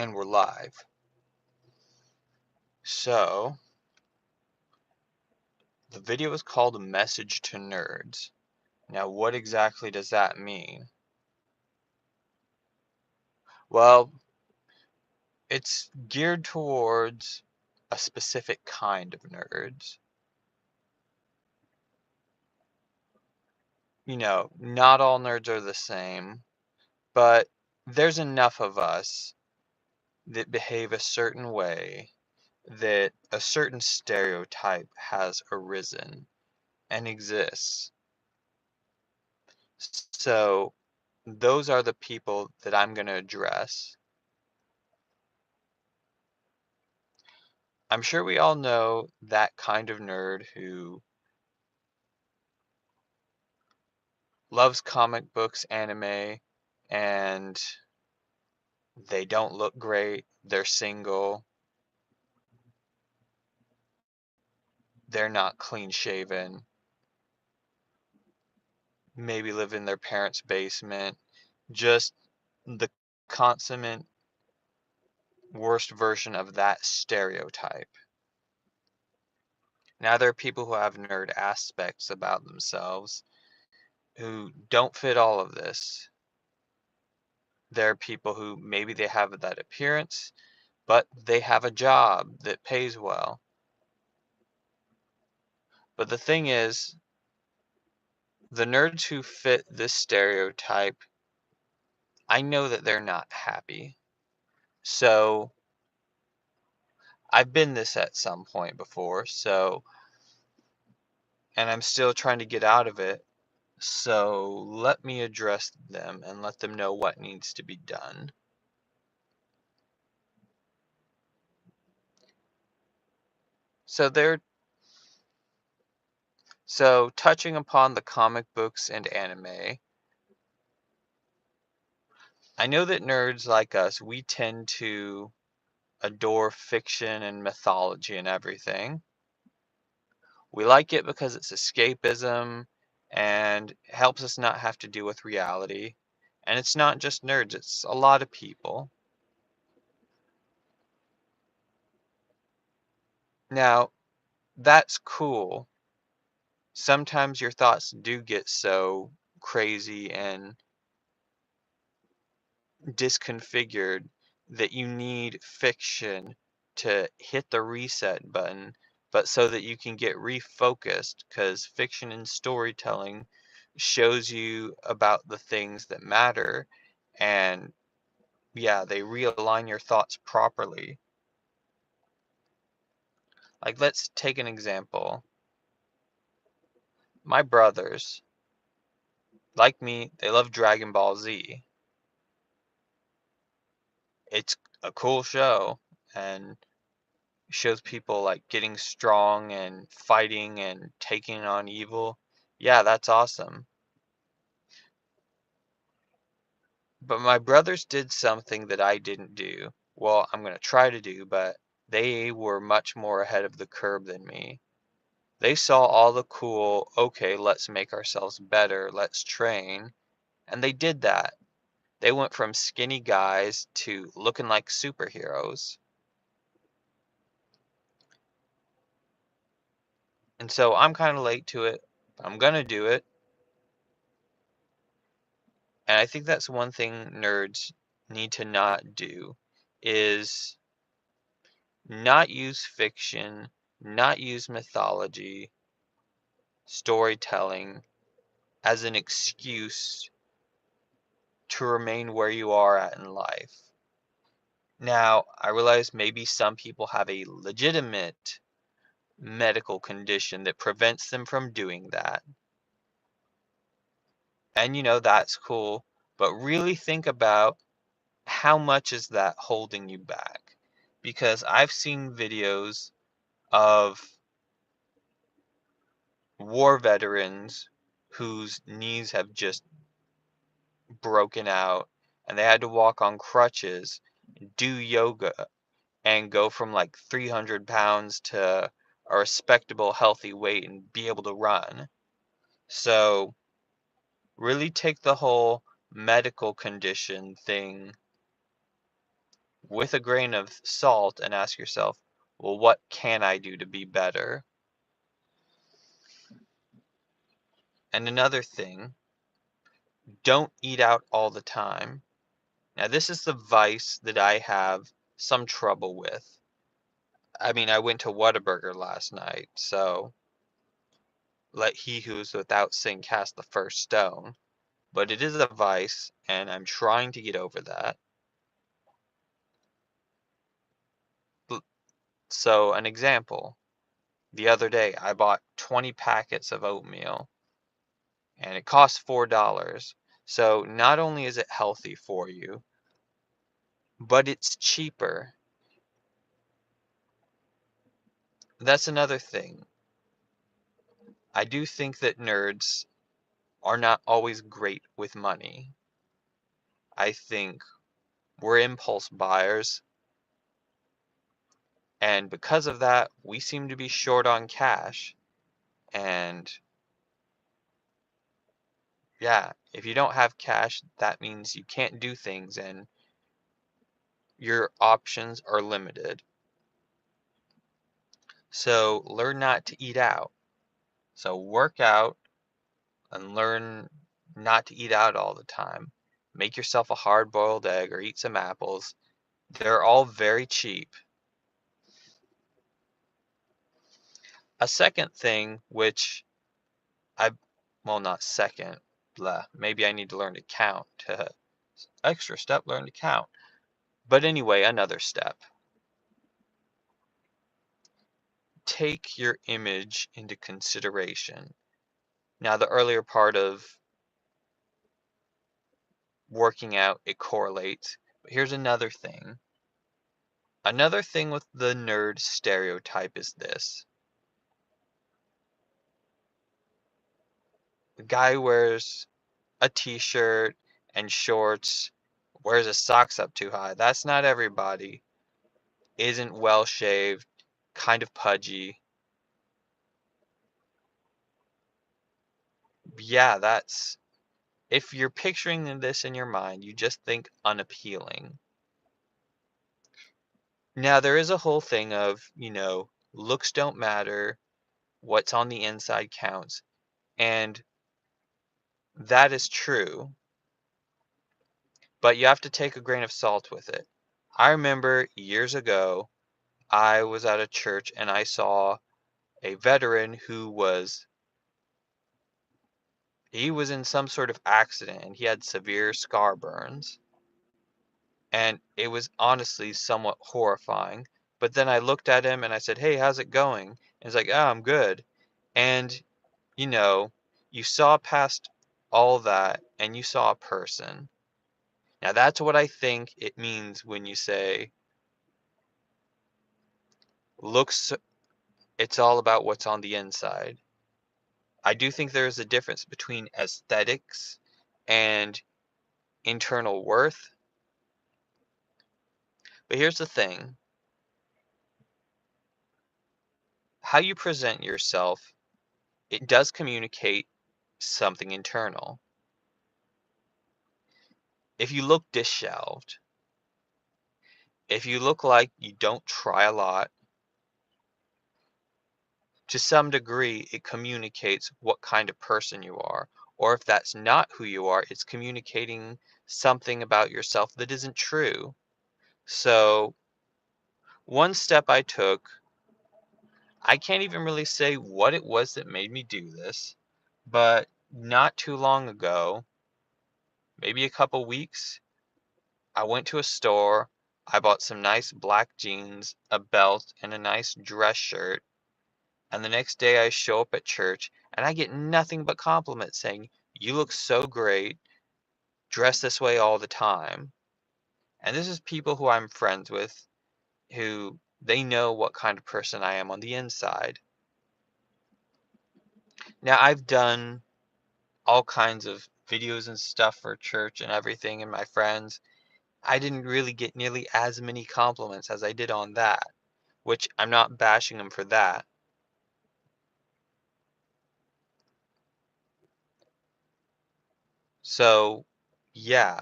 And we're live. So, the video is called A Message to Nerds. Now, what exactly does that mean? Well, it's geared towards a specific kind of nerds. Not all nerds are the same, but there's enough of us that behave a certain way that a certain stereotype has arisen and exists. So, those are the people that I'm going to address. I'm sure we all know that kind of nerd who loves comic books, anime, and they don't look great, they're single, they're not clean shaven, maybe live in their parents' basement, just the consummate worst version of that stereotype. Now, there are people who have nerd aspects about themselves who don't fit all of this. There are people who maybe they have that appearance, but they have a job that pays well. But the thing is, the nerds who fit this stereotype, I know that they're not happy. So, I've been this at some point before, and I'm still trying to get out of it. So, let me address them and let them know what needs to be done. So, touching upon the comic books and anime, I know that nerds like us, we tend to adore fiction and mythology and everything. We like it because it's escapism and helps us not have to deal with reality. And it's not just nerds, it's a lot of people. Now, that's cool. Sometimes your thoughts do get so crazy and disconfigured that you need fiction to hit the reset button, but so that you can get refocused, because fiction and storytelling shows you about the things that matter, and yeah, they realign your thoughts properly. Like, let's take an example. My brothers, like me, they love Dragon Ball Z. It's a cool show, and shows people like getting strong and fighting and taking on evil. Yeah, that's awesome. But my brothers did something that I didn't do. Well, I'm going to try to do, but they were much more ahead of the curve than me. They saw all the cool, okay, let's make ourselves better, let's train, and they did that. They went from skinny guys to looking like superheroes. And so I'm kind of late to it. I'm going to do it. And I think that's one thing nerds need to not do is not use fiction, not use mythology, storytelling as an excuse to remain where you are at in life. Now, I realize maybe some people have a legitimate medical condition that prevents them from doing that. And that's cool, but really think about how much is that holding you back? Because I've seen videos of war veterans whose knees have just broken out and they had to walk on crutches, do yoga, and go from like 300 pounds to a respectable, healthy weight and be able to run. So, really take the whole medical condition thing with a grain of salt and ask yourself, well, what can I do to be better? And another thing, don't eat out all the time. Now, this is the vice that I have some trouble with. I mean, I went to Whataburger last night, so let he who is without sin cast the first stone. But it is a vice, and I'm trying to get over that. So, an example, the other day I bought 20 packets of oatmeal, and it costs $4. So, not only is it healthy for you, but it's cheaper. That's another thing. I do think that nerds are not always great with money. I think we're impulse buyers, and because of that, we seem to be short on cash. And yeah, if you don't have cash, that means you can't do things and your options are limited. So learn not to eat out. So work out and learn not to eat out all the time. Make yourself a hard-boiled egg or eat some apples. They're all very cheap. A second thing, which I, well, not second, blah, maybe I need to learn to count. Extra step, learn to count. But anyway, another step. Take your image into consideration. Now, the earlier part of working out, it correlates. But here's another thing. Another thing with the nerd stereotype is this. The guy wears a t-shirt and shorts, wears his socks up too high. That's not everybody. Isn't well shaved, kind of pudgy. Yeah, that's, if you're picturing this in your mind, you just think unappealing. Now, there is a whole thing of, looks don't matter, what's on the inside counts, and that is true, but you have to take a grain of salt with it. I remember years ago, I was at a church and I saw a veteran he was in some sort of accident and he had severe scar burns. And it was honestly somewhat horrifying. But then I looked at him and I said, "Hey, how's it going?" And he's like, "Oh, I'm good." And, you know, you saw past all that and you saw a person. Now, that's what I think it means when you say, looks, it's all about what's on the inside. I do think there is a difference between aesthetics and internal worth. But here's the thing, how you present yourself, it does communicate something internal. If you look disheveled, if you look like you don't try a lot, to some degree it communicates what kind of person you are. Or if that's not who you are, it's communicating something about yourself that isn't true. So, one step I took, I can't even really say what it was that made me do this, but not too long ago, maybe a couple weeks, I went to a store, I bought some nice black jeans, a belt, and a nice dress shirt, and the next day I show up at church and I get nothing but compliments saying, "You look so great, dress this way all the time." And this is people who I'm friends with who they know what kind of person I am on the inside. Now, I've done all kinds of videos and stuff for church and everything and my friends. I didn't really get nearly as many compliments as I did on that, which I'm not bashing them for that. So, yeah,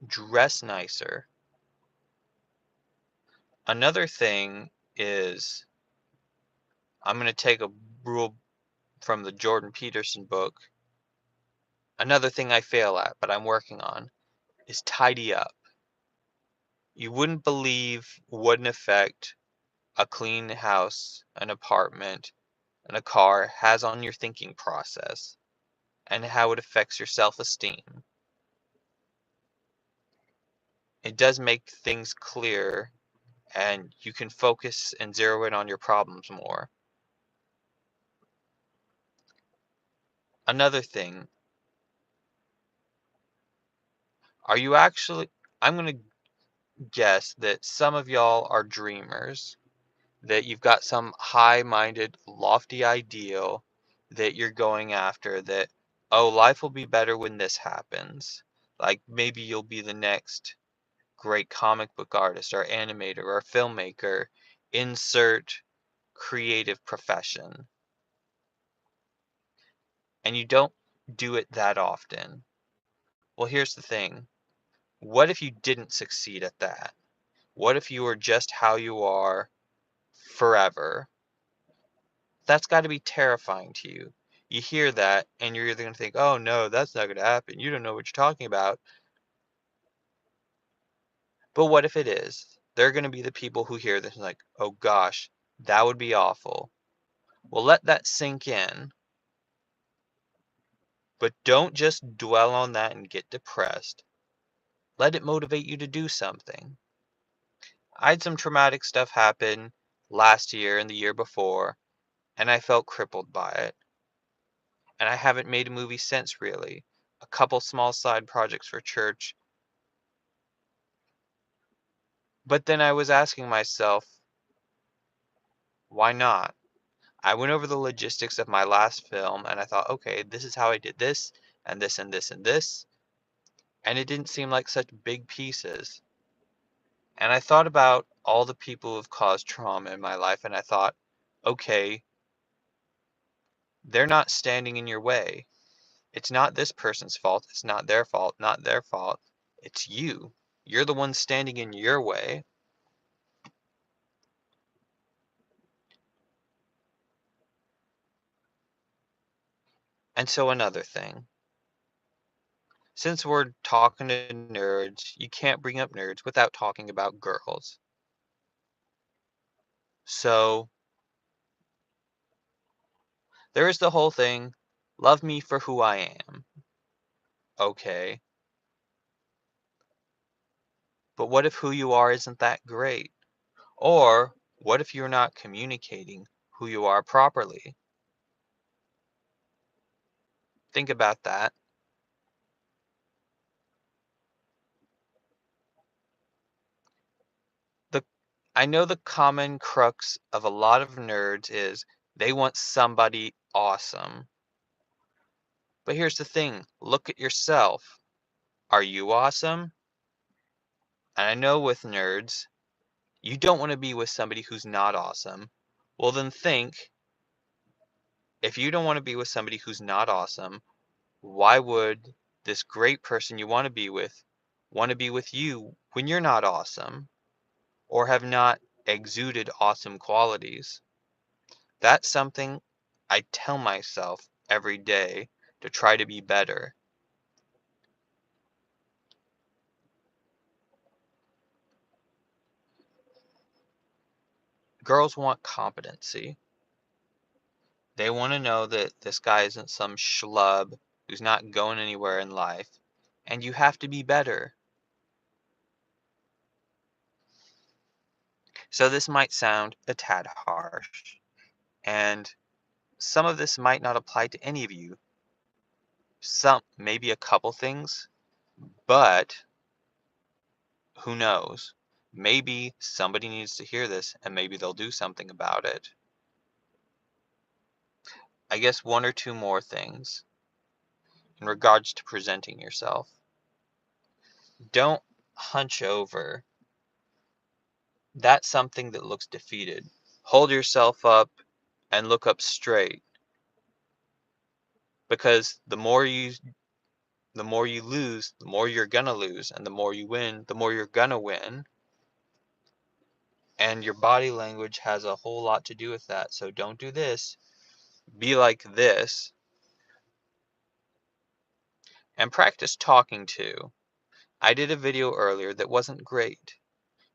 dress nicer. Another thing is, I'm going to take a rule from the Jordan Peterson book. Another thing I fail at, but I'm working on, is tidy up. You wouldn't believe what an effect a clean house, an apartment, and a car has on your thinking process, and how it affects your self-esteem. It does make things clear, and you can focus and zero in on your problems more. Another thing, are you actually, I'm going to guess that some of y'all are dreamers, that you've got some high-minded, lofty ideal that you're going after, that, oh, life will be better when this happens. Like maybe you'll be the next great comic book artist or animator or filmmaker. Insert creative profession. And you don't do it that often. Well, here's the thing. What if you didn't succeed at that? What if you were just how you are forever? That's got to be terrifying to you. You hear that, and you're either going to think, oh no, that's not going to happen. You don't know what you're talking about. But what if it is? They're going to be the people who hear this and like, oh gosh, that would be awful. Well, let that sink in. But don't just dwell on that and get depressed. Let it motivate you to do something. I had some traumatic stuff happen last year and the year before, and I felt crippled by it. And I haven't made a movie since, really. A couple small side projects for church. But then I was asking myself, why not? I went over the logistics of my last film and I thought, okay, this is how I did this, and this, and this, and this. And it didn't seem like such big pieces. And I thought about all the people who've caused trauma in my life, and I thought, okay, they're not standing in your way. It's not this person's fault. It's not their fault. Not their fault. It's you. You're the one standing in your way. And so another thing. Since we're talking to nerds, you can't bring up nerds without talking about girls. So there is the whole thing, love me for who I am. Okay. But what if who you are isn't that great? Or what if you're not communicating who you are properly? Think about that. The I know the common crux of a lot of nerds is they want somebody awesome. But here's the thing, look at yourself. Are you awesome? And I know with nerds, you don't want to be with somebody who's not awesome. Well, then think, if you don't want to be with somebody who's not awesome, why would this great person you want to be with you when you're not awesome or have not exuded awesome qualities? That's something I tell myself every day to try to be better. Girls want competency. They want to know that this guy isn't some schlub who's not going anywhere in life, and you have to be better. So this might sound a tad harsh, and some of this might not apply to any of you. Some, maybe a couple things, but who knows? Maybe somebody needs to hear this and maybe they'll do something about it. I guess one or two more things in regards to presenting yourself. Don't hunch over. That's something that looks defeated. Hold yourself up and look up straight, because the more you lose, the more you're gonna lose, and the more you win, the more you're gonna win. And your body language has a whole lot to do with that. So don't do this. Be like this. And practice talking too. I did a video earlier that wasn't great.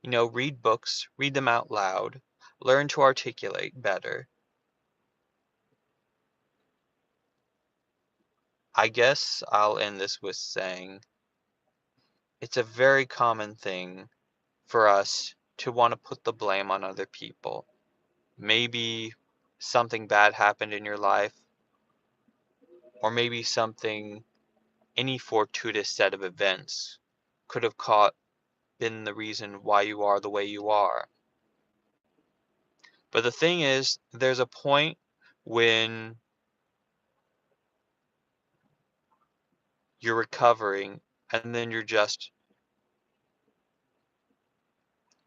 Read books, read them out loud, learn to articulate better. I guess I'll end this with saying it's a very common thing for us to want to put the blame on other people. Maybe something bad happened in your life, or maybe any fortuitous set of events could have been the reason why you are the way you are. But the thing is, there's a point when you're recovering and then you're just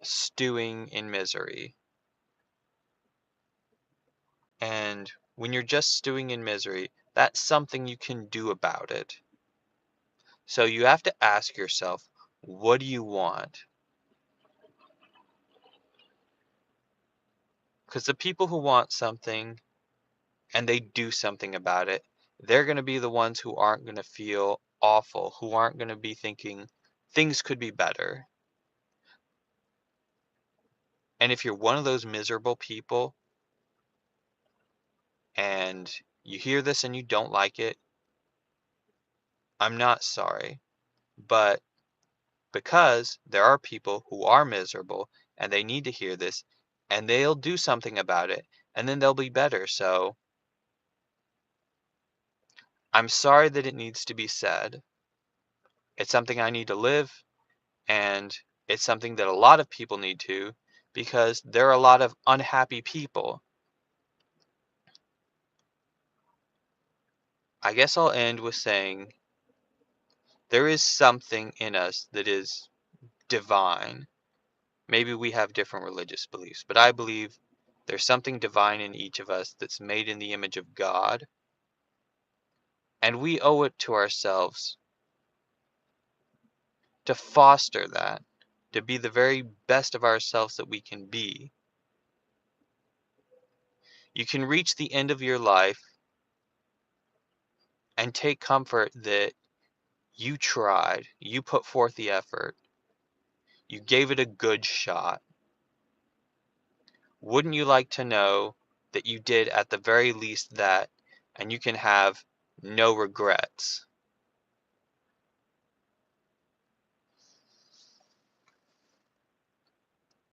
stewing in misery. And when you're just stewing in misery, that's something you can do about it. So you have to ask yourself, what do you want? Because the people who want something and they do something about it, they're going to be the ones who aren't going to feel awful, who aren't going to be thinking things could be better. And if you're one of those miserable people and you hear this and you don't like it, I'm not sorry. But because there are people who are miserable and they need to hear this and they'll do something about it and then they'll be better. So I'm sorry that it needs to be said. It's something I need to live, and it's something that a lot of people need to, because there are a lot of unhappy people. I guess I'll end with saying there is something in us that is divine. Maybe we have different religious beliefs, but I believe there's something divine in each of us that's made in the image of God, and we owe it to ourselves to foster that, to be the very best of ourselves that we can be. You can reach the end of your life and take comfort that you tried, you put forth the effort, you gave it a good shot. Wouldn't you like to know that you did at the very least that, and you can have no regrets?